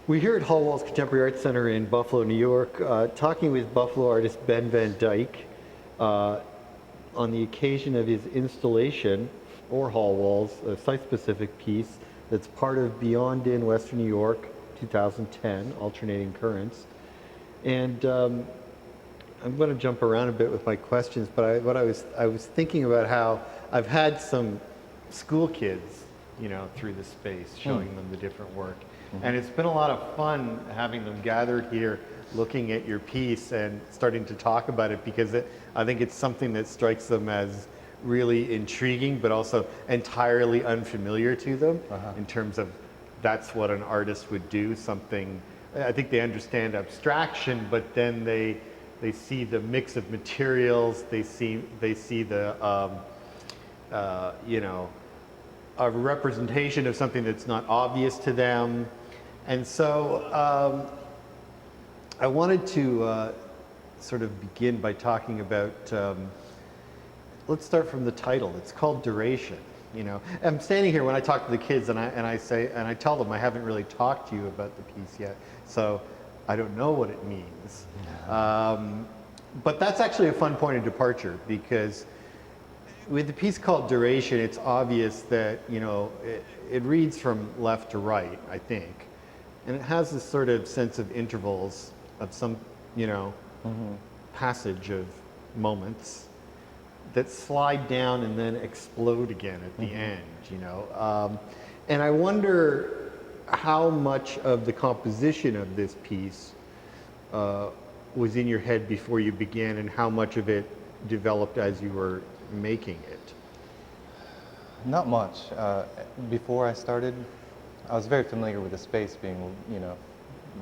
We're here at Hallwalls Contemporary Arts Center in Buffalo, New York, talking with Buffalo artist Ben Van Dyke on the occasion of his installation for Hallwalls, a site-specific piece that's part of Beyond in Western New York, 2010, Alternating Currents. And I'm going to jump around a bit with my questions, but I was thinking about how I've had some school kids, you know, through the space, showing them the different work. And it's been a lot of fun having them gathered here, looking at your piece and starting to talk about it, because I think it's something that strikes them as really intriguing, but also entirely unfamiliar to them in terms of that's what an artist would do, something. I think they understand abstraction, but then they see the mix of materials, they see the, you know, a representation of something that's not obvious to them. And so I wanted to sort of begin by talking about, let's start from the title. It's called Duration. You know, I'm standing here when I talk to the kids and I tell them I haven't really talked to you about the piece yet, so I don't know what it means. But that's actually a fun point of departure, because with the piece called Duration, it's obvious that, you know, it reads from left to right, I think. And it has this sort of sense of intervals of some, you know, passage of moments that slide down and then explode again at the end, you know. And I wonder how much of the composition of this piece was in your head before you began, and how much of it developed as you were making it? Not much. Before I started, I was very familiar with the space being, you know,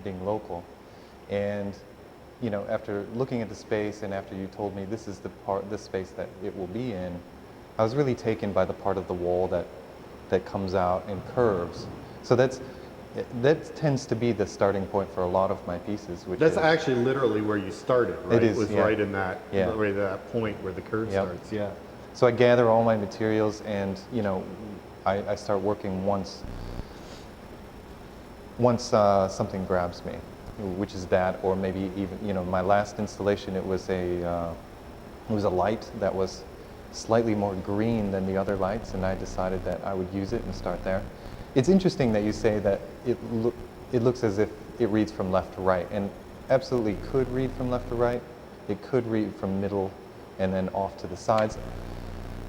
being local. And, you know, after looking at the space and after you told me this is the space that it will be in, I was really taken by the part of the wall that comes out and curves. So that tends to be the starting point for a lot of my pieces. That's actually literally where you started, right? It is, It was right in that, right at that point where the curve starts, So I gather all my materials, and, you know, I start working once something grabs me, which is that, or maybe even, you know, my last installation, it was a light that was slightly more green than the other lights, and I decided that I would use it and start there. It's interesting that you say that it looks as if it reads from left to right, and absolutely could read from left to right. It could read from middle and then off to the sides.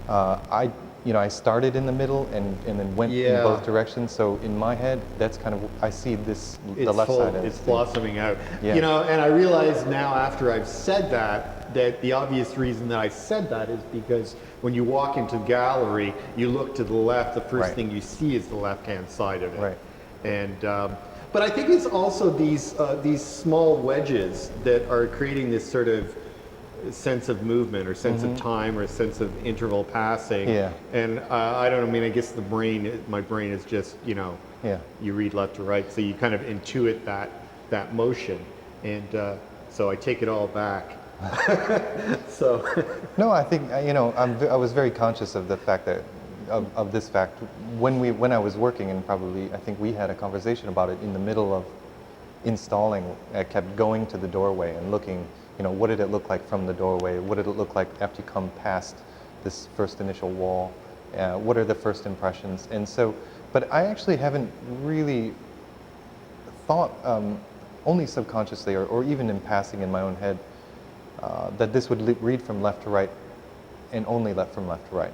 I started in the middle and then went in both directions. So in my head, that's kind of, I see this, the left side as it's blossoming out. You know, and I realize now after I've said that the obvious reason that I said that is because when you walk into the gallery, you look to the left, the first thing you see is the left-hand side of it. And, but I think it's also these small wedges that are creating this sort of sense of movement, or sense of time, or a sense of interval passing. And I don't know, I mean, I guess my brain is just, you know, you read left to right, so you kind of intuit that motion. And so I take it all back. So no, I think, you know, I was very conscious of the fact that of this fact when I was working, and probably I think we had a conversation about it in the middle of installing. I kept going to the doorway and looking, you know, what did it look like from the doorway? What did it look like after you come past this first initial wall? What are the first impressions? And so, but I actually haven't really thought, only subconsciously or even in passing in my own head, that this would read from left to right and only from left to right.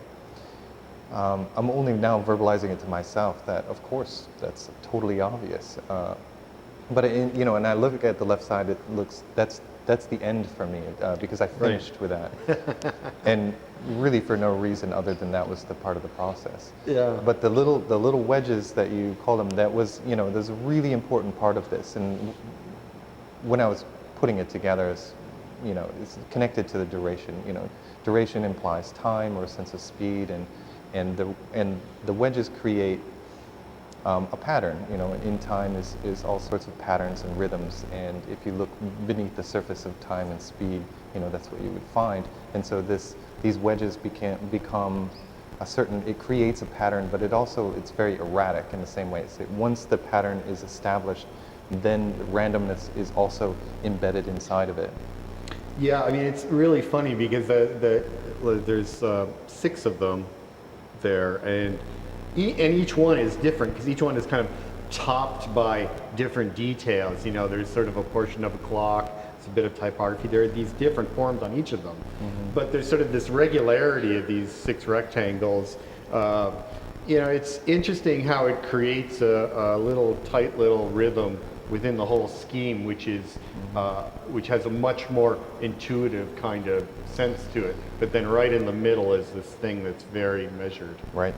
I'm only now verbalizing it to myself that, of course, that's totally obvious. But you know, and I look at the left side, it looks, that's the end for me, because I finished with that, and really for no reason other than that was the part of the process. But the little wedges that you call them, that was, you know, there's a really important part of this, and when I was putting it together, as you know, it's connected to the duration. You know, duration implies time or a sense of speed, and the wedges create a pattern. You know, in time is all sorts of patterns and rhythms, and if you look beneath the surface of time and speed, you know, that's what you would find. And so these wedges become it creates a pattern, but it's very erratic in the same way. Once the pattern is established, then randomness is also embedded inside of it. Yeah, I mean, it's really funny because there's 6 of them there, and each one is different because each one is kind of topped by different details. You know, there's sort of a portion of a clock, it's a bit of typography. There are these different forms on each of them, but there's sort of this regularity of these 6 rectangles. You know, it's interesting how it creates a little tight little rhythm within the whole scheme, which has a much more intuitive kind of sense to it. But then right in the middle is this thing that's very measured. Right.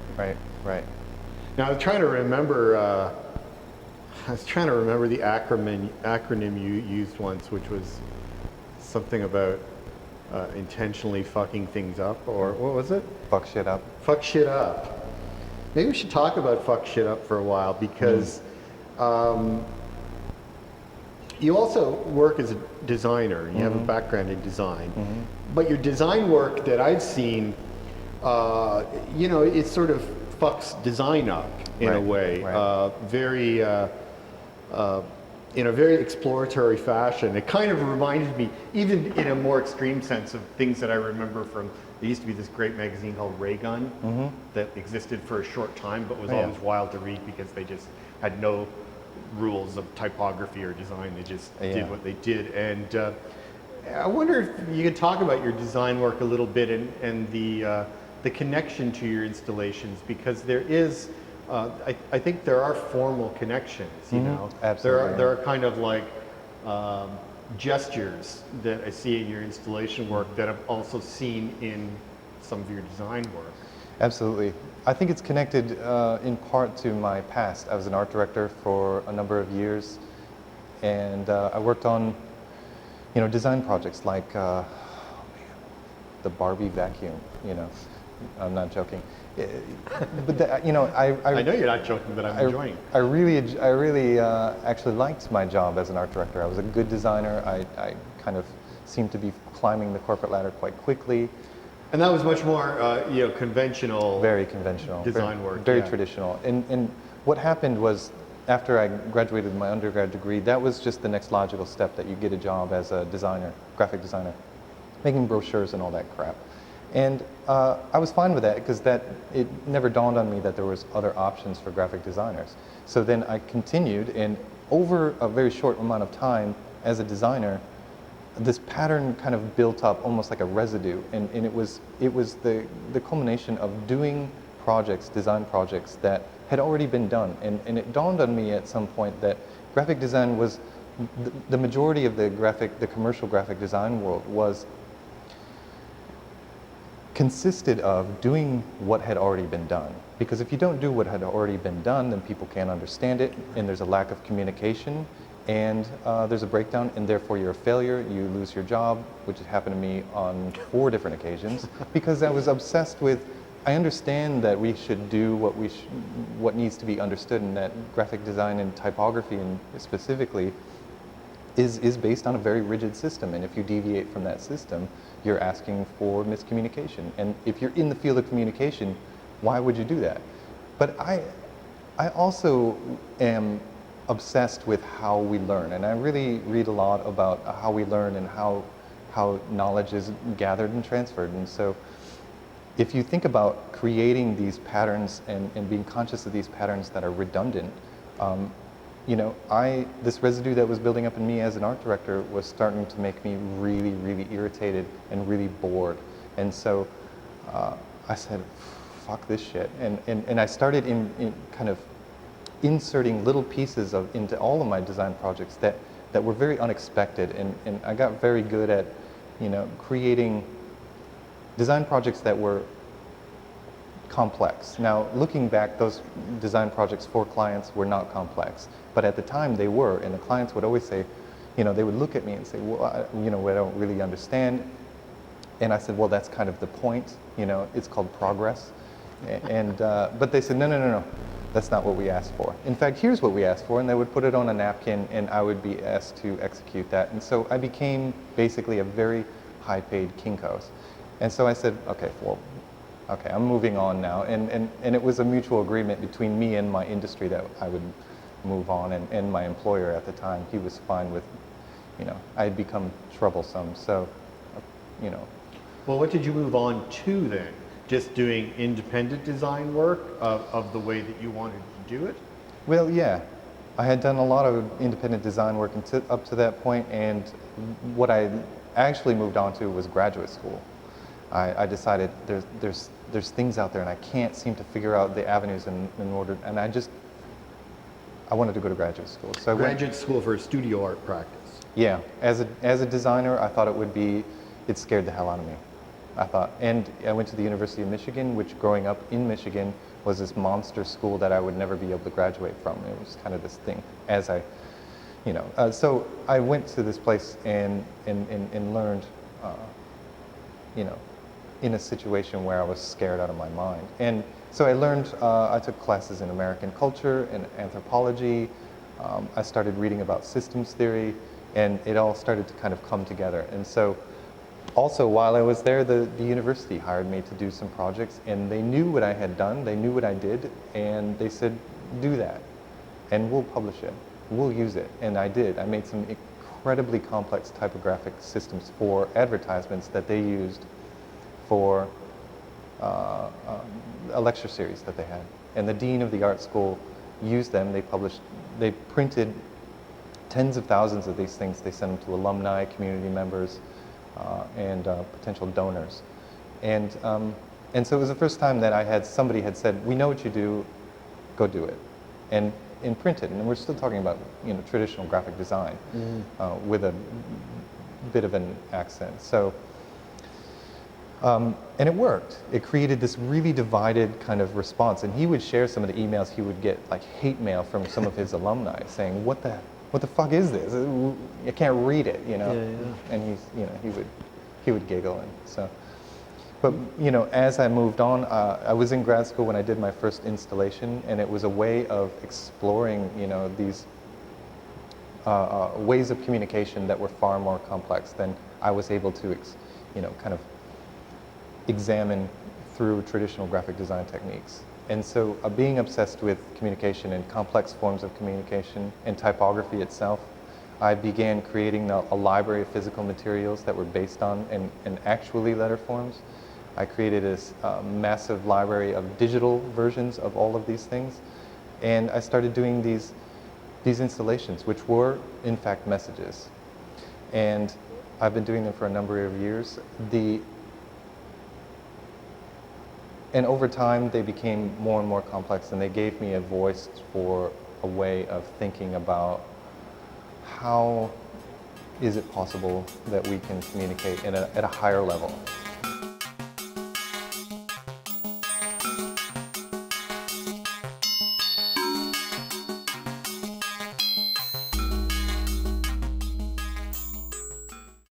Now I was trying to remember. The acronym you used once, which was something about intentionally fucking things up, or what was it? Fuck shit up. Fuck shit up. Maybe we should talk about fuck shit up for a while because. You also work as a designer. You have a background in design, but your design work that I've seen, you know, it sort of fucks design up in a way, very in a very exploratory fashion. It kind of reminded me, even in a more extreme sense, of things that I remember from. There used to be this great magazine called Ray Gun that existed for a short time, but was always wild to read because they just had no rules of typography or design. They just did what they did. And I wonder if you could talk about your design work a little bit and the connection to your installations, because there is, I think there are formal connections, you know. Absolutely. There are kind of like gestures that I see in your installation work that I've also seen in some of your design work. Absolutely. I think it's connected in part to my past. I was an art director for a number of years, and I worked on, you know, design projects like the Barbie vacuum. You know, I'm not joking, but you know, I know you're not joking, but I'm enjoying it. I really actually liked my job as an art director. I was a good designer. I kind of seemed to be climbing the corporate ladder quite quickly. And that was much more, you know, conventional. Very conventional. Design work. Very traditional. And what happened was, after I graduated my undergrad degree, that was just the next logical step, that you get a job as a designer, graphic designer, making brochures and all that crap. And I was fine with that because it never dawned on me that there was other options for graphic designers. So then I continued, and over a very short amount of time as a designer, this pattern kind of built up almost like a residue, and it was the culmination of doing projects, design projects that had already been done, and it dawned on me at some point that graphic design was the majority of the commercial graphic design world consisted of doing what had already been done. Because if you don't do what had already been done, then people can't understand it, and there's a lack of communication, and there's a breakdown, and therefore you're a failure, you lose your job, which has happened to me on 4 different occasions, because I was obsessed with, I understand that we should do what needs to be understood, and that graphic design and typography and specifically is based on a very rigid system, and if you deviate from that system, you're asking for miscommunication. And if you're in the field of communication, why would you do that? But I also am obsessed with how we learn, and I really read a lot about how we learn and how knowledge is gathered and transferred. And so if you think about creating these patterns and being conscious of these patterns that are redundant, you know, this residue that was building up in me as an art director was starting to make me really, really irritated and really bored. And so I said, fuck this shit. And I started in kind of inserting little pieces into all of my design projects that were very unexpected. And I got very good at, you know, creating design projects that were complex. Now, looking back, those design projects for clients were not complex, but at the time they were, and the clients would always say, you know, they would look at me and say, well, you know, I don't really understand. And I said, well, that's kind of the point, you know, it's called progress. And but they said, no, that's not what we asked for. In fact, here's what we asked for, and they would put it on a napkin, and I would be asked to execute that. And so I became basically a very high-paid kinkos. And so I said, okay, I'm moving on now. And it was a mutual agreement between me and my industry that I would move on. And my employer at the time, he was fine with, I had become troublesome. So, you know, Well, what did you move on to then? Just doing independent design work of the way that you wanted to do it? well, yeah, I had done a lot of independent design work up to that point, and what I actually moved on to was graduate school. I decided there's things out there, and I can't seem to figure out the avenues in order, and I wanted to go to graduate school. So I went, Graduate school for studio art practice. yeah, as a designer, I thought it scared the hell out of me. I thought, and I went to the University of Michigan, which growing up in Michigan was this monster school that I would never be able to graduate from. It was kind of this thing so I went to this place and learned, in a situation where I was scared out of my mind. And so I learned, I took classes in American culture and anthropology. I started reading about systems theory, and it all started to kind of come together. And so also, while I was there, the university hired me to do some projects, and they knew what I had done, they knew what I did, and they said, do that, and we'll publish it, we'll use it. And I did. I made some incredibly complex typographic systems for advertisements that they used for a lecture series that they had. And the dean of the art school used them. They printed tens of thousands of these things. They sent them to alumni, community members, and potential donors. And so it was the first time that somebody had said, we know what you do, go do it. And print it. And we're still talking about traditional graphic design with a bit of an accent. So, and it worked. It created this really divided kind of response. And he would share some of the emails he would get, like hate mail from some of his alumni saying, what the fuck is this? I can't read it, Yeah, yeah. And he would giggle. And so, but as I moved on, I was in grad school when I did my first installation, and it was a way of exploring these ways of communication that were far more complex than I was able to kind of examine through traditional graphic design techniques. And so being obsessed with communication and complex forms of communication and typography itself, I began creating a library of physical materials that were based on and actually letter forms. I created this massive library of digital versions of all of these things. And I started doing these installations, which were, in fact, messages. And I've been doing them for a number of years. And over time, they became more and more complex, and they gave me a voice for a way of thinking about how is it possible that we can communicate at a higher level.